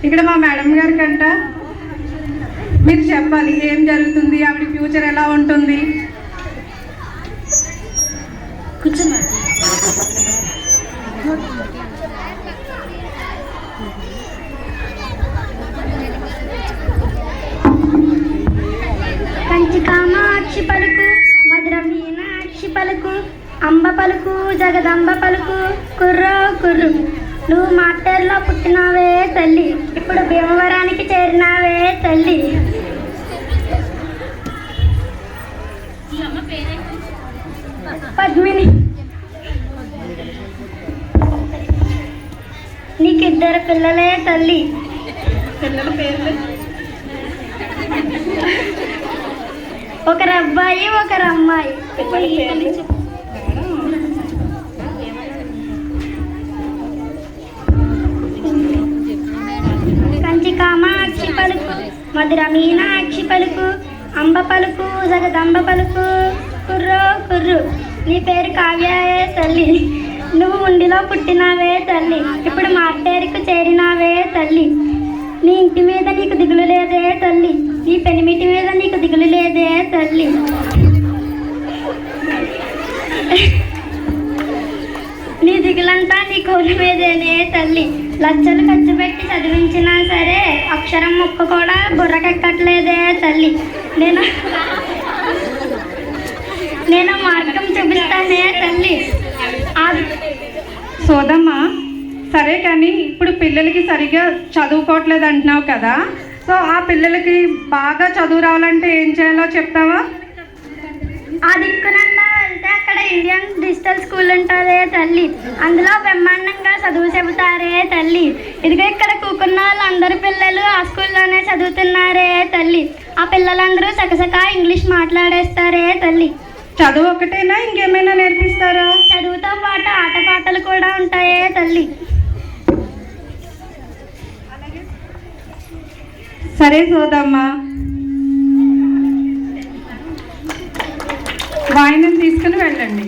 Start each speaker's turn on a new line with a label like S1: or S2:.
S1: ఇక్కడ మా మేడం గారి కంట మీరు చెప్పాలి ఏం జరుగుతుంది, ఆవిడ ఫ్యూచర్ ఎలా ఉంటుంది.
S2: కంచి కామాక్షి పలుకు, మధుర మీనాక్షి పలుకు, అంబ పలుకు, జగదంబ పలుకు, కుర్రో కుర్రు. నువ్వు మాటల్లో పుట్టినావే తల్లి, ఇప్పుడు భీమవరానికి చేరినావే తల్లి. పద్మిని, నీకిద్దరు పిల్లలే తల్లి.
S1: పిల్లల పేర్లు
S2: ఒకరు అబ్బాయి ఒకరు అమ్మాయి. కంచి కామాక్షి పలుకు, మధుర మీనాక్షి పలుకు, అంబ పలుకు, జగదంబ పలుకు, కుర్రో కుర్రు. నీ పేరు కావ్యాయే తల్లి, నువ్వు ఉండిలో పుట్టినావే తల్లి, ఇప్పుడు మార్టేరుకు చేరినావే తల్లి. నీ ఇంటి మీద నీకు దిగులు లేదే తల్లి, నీ పెనిమిటి మీద నీకు దిగులు లేదే తల్లి. నీ దిగులంతా నీ కోళ్ళ మీదేనే తల్లి. లక్షలు ఖర్చు పెట్టి చదివించినా సరే అక్షరం ముక్క కూడా బుర్రకెక్కట్లేదే తల్లి. నేను మార్గం చూపిస్తానే తల్లి.
S1: సోదమ్మ, సరే కానీ ఇప్పుడు పిల్లలకి సరిగ్గా చదువుకోవట్లేదు అంటున్నావు కదా, సో ఆ పిల్లలకి బాగా చదువు రావాలంటే ఏం చేయాలో చెప్తావా?
S2: ఆ దిక్కునన్నా వెళ్తే అక్కడ ఇండియన్ డిజిటల్ స్కూల్ ఉంటుందే తల్లి, అందులో బ్రహ్మాండంగా చదువు చెబుతారే తల్లి. ఇదిగో ఇక్కడ కూకున్న వాళ్ళందరూ పిల్లలు ఆ స్కూల్లోనే చదువుతున్నారే తల్లి. ఆ పిల్లలందరూ చకచకా ఇంగ్లీష్ మాట్లాడేస్తారే తల్లి.
S1: చదువు ఒకటేనా ఇంకేమైనా నేర్పిస్తారా?
S2: చదువుతో పాటు ఆటపాటలు కూడా ఉంటాయే తల్లి.
S1: సరే సోదమ్మ, వాయినం తీసుకుని వెళ్ళండి.